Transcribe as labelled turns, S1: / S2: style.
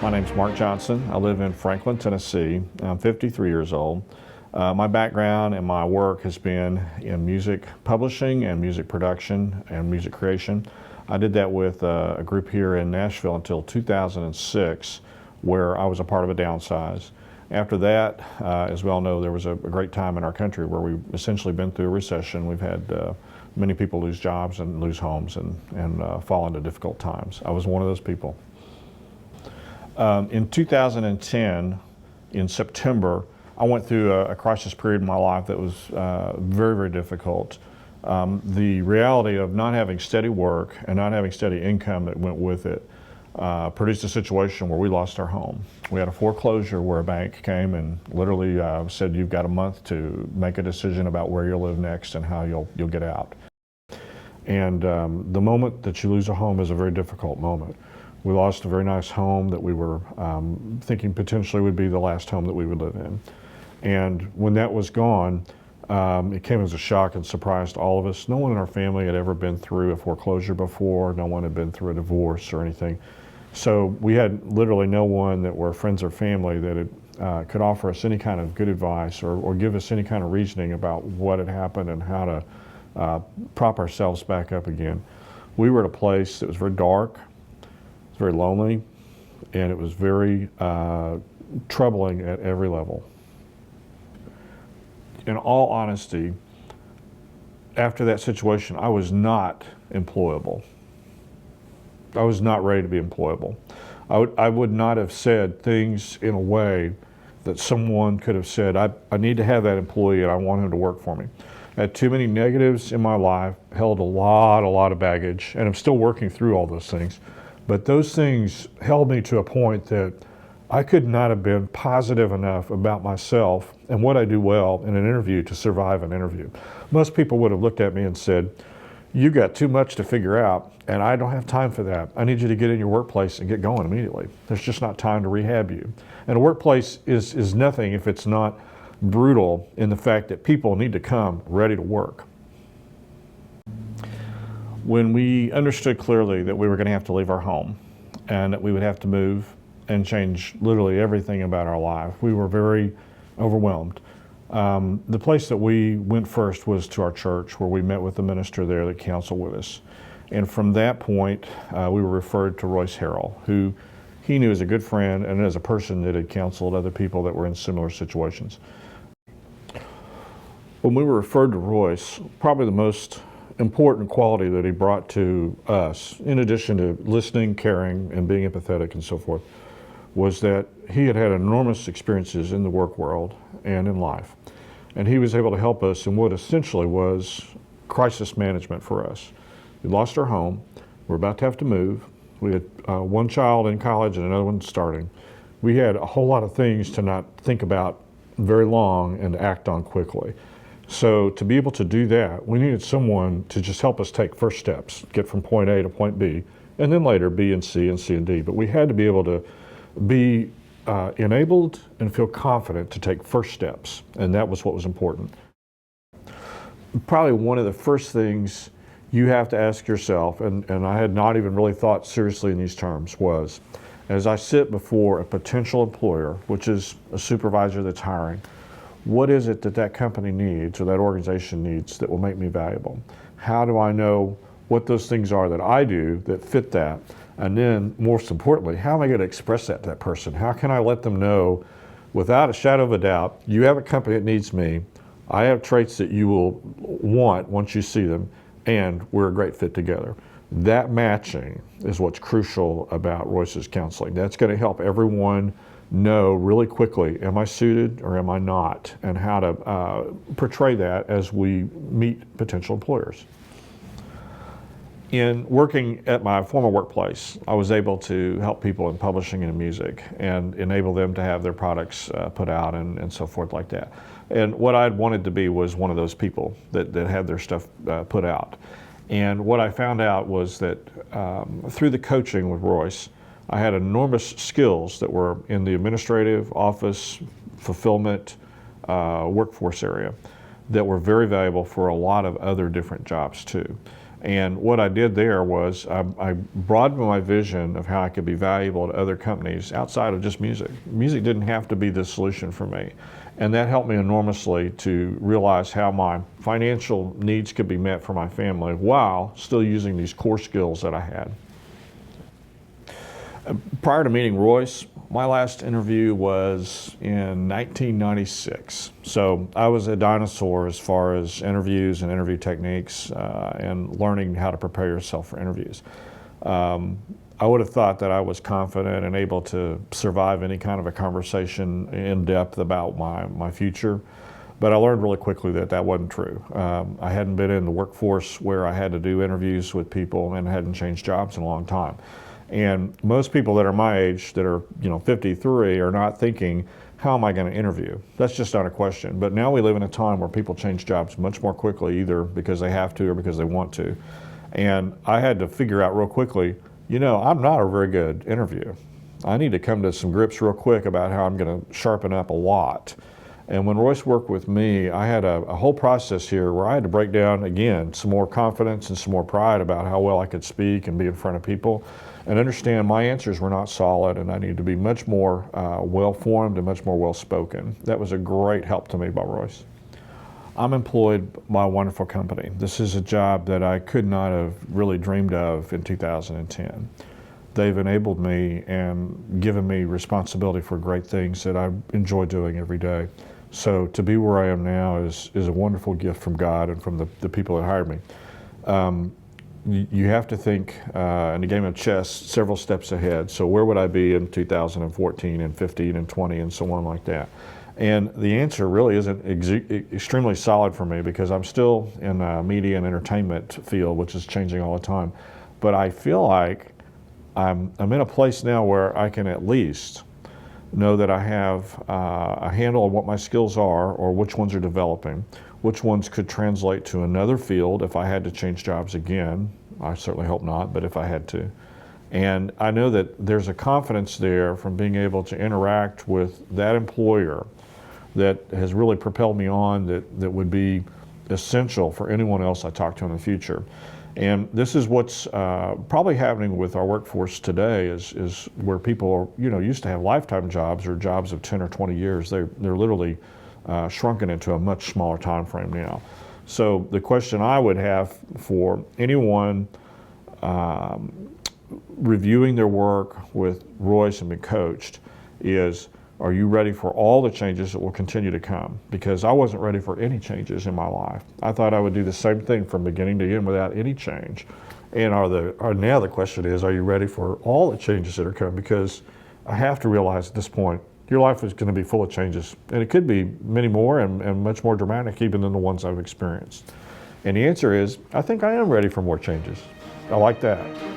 S1: My name's Mark Johnson. I live in Franklin, Tennessee. I'm 53 years old. My background and my work has been in music publishing and music production and music creation. I did that with a group here in Nashville until 2006, where I was a part of a downsize. After that, as we all know, there was a great time in our country where we've essentially been through a recession. We've had many people lose jobs and lose homes and fall into difficult times. I was one of those people. In 2010, in September, I went through a crisis period in my life that was very, very difficult. The reality of not having steady work and not having steady income that went with it produced a situation where we lost our home. We had a foreclosure where a bank came and literally said, you've got a month to make a decision about where you'll live next and how you'll get out. And the moment that you lose a home is a very difficult moment. We lost a very nice home that we were thinking potentially would be the last home that we would live in. And when that was gone, it came as a shock and surprise to all of us. No one in our family had ever been through a foreclosure before. No one had been through a divorce or anything. So we had literally no one that were friends or family that could offer us any kind of good advice or give us any kind of reasoning about what had happened and how to prop ourselves back up again. We were at a place that was very dark. It was very lonely, and it was very troubling at every level. In all honesty, after that situation, I was not employable. I was not ready to be employable. I would not have said things in a way that someone could have said, I need to have that employee and I want him to work for me. I had too many negatives in my life, held a lot of baggage, and I'm still working through all those things. But those things held me to a point that I could not have been positive enough about myself and what I do well in an interview to survive an interview. Most people would have looked at me and said, you got too much to figure out, and I don't have time for that. I need you to get in your workplace and get going immediately. There's just not time to rehab you. And a workplace is nothing if it's not brutal in the fact that people need to come ready to work. When we understood clearly that we were going to have to leave our home and that we would have to move and change literally everything about our life, we were very overwhelmed. The place that we went first was to our church, where we met with the minister there that counseled with us. And from that point, we were referred to Royce Harrell, who he knew as a good friend and as a person that had counseled other people that were in similar situations. When we were referred to Royce, probably the most important quality that he brought to us, in addition to listening, caring, and being empathetic and so forth, was that he had had enormous experiences in the work world and in life. And he was able to help us in what essentially was crisis management for us. We lost our home. We're about to have to move. We had one child in college and another one starting. We had a whole lot of things to not think about very long and act on quickly. So to be able to do that, we needed someone to just help us take first steps, get from point A to point B, and then later B and C and C and D. But we had to be able to be enabled and feel confident to take first steps, and that was what was important. Probably one of the first things you have to ask yourself, and I had not even really thought seriously in these terms, was, as I sit before a potential employer, which is a supervisor that's hiring, what is it that that company needs or that organization needs that will make me valuable? How do I know what those things are that I do that fit that? And then, most importantly, how am I going to express that to that person? How can I let them know, without a shadow of a doubt, you have a company that needs me, I have traits that you will want once you see them, and we're a great fit together. That matching is what's crucial about Royce's counseling. That's going to help everyone know really quickly, am I suited or am I not, and how to portray that as we meet potential employers. In working at my former workplace, I was able to help people in publishing and in music and enable them to have their products put out and so forth like that. And what I'd wanted to be was one of those people that had their stuff put out. And what I found out was that through the coaching with Royce, I had enormous skills that were in the administrative, office, fulfillment, workforce area that were very valuable for a lot of other different jobs too. And what I did there was I broadened my vision of how I could be valuable to other companies outside of just music. Music didn't have to be the solution for me. And that helped me enormously to realize how my financial needs could be met for my family while still using these core skills that I had. Prior to meeting Royce, my last interview was in 1996. So I was a dinosaur as far as interviews and interview techniques and learning how to prepare yourself for interviews. I would have thought that I was confident and able to survive any kind of a conversation in depth about my future. But I learned really quickly that that wasn't true. I hadn't been in the workforce where I had to do interviews with people and hadn't changed jobs in a long time. And most people that are my age, that are 53, are not thinking, how am I going to interview? That's just not a question. But now we live in a time where people change jobs much more quickly, either because they have to or because they want to. And I had to figure out real quickly, I'm not a very good interviewer. I need to come to some grips real quick about how I'm going to sharpen up a lot. And when Royce worked with me, I had a whole process here where I had to break down, again, some more confidence and some more pride about how well I could speak and be in front of people, and understand my answers were not solid and I needed to be much more well-formed and much more well-spoken. That was a great help to me by Royce. I'm employed by a wonderful company. This is a job that I could not have really dreamed of in 2010. They've enabled me and given me responsibility for great things that I enjoy doing every day. So to be where I am now is a wonderful gift from God and from the people that hired me. You have to think in the game of chess several steps ahead. So where would I be in 2014 and 15 and 20 and so on like that? And the answer really isn't extremely solid for me because I'm still in the media and entertainment field, which is changing all the time. But I feel like I'm in a place now where I can at least know that I have a handle on what my skills are or which ones are developing, which ones could translate to another field if I had to change jobs again. I certainly hope not, but if I had to. And I know that there's a confidence there from being able to interact with that employer that has really propelled me on, that would be essential for anyone else I talk to in the future. And this is what's probably happening with our workforce today is where people are, used to have lifetime jobs or jobs of 10 or 20 years. They're literally shrunken into a much smaller time frame now. So the question I would have for anyone reviewing their work with Royce and being coached is, are you ready for all the changes that will continue to come? Because I wasn't ready for any changes in my life. I thought I would do the same thing from beginning to end without any change. And now the question is, are you ready for all the changes that are coming? Because I have to realize at this point, your life is going to be full of changes. And it could be many more and much more dramatic even than the ones I've experienced. And the answer is, I think I am ready for more changes. I like that.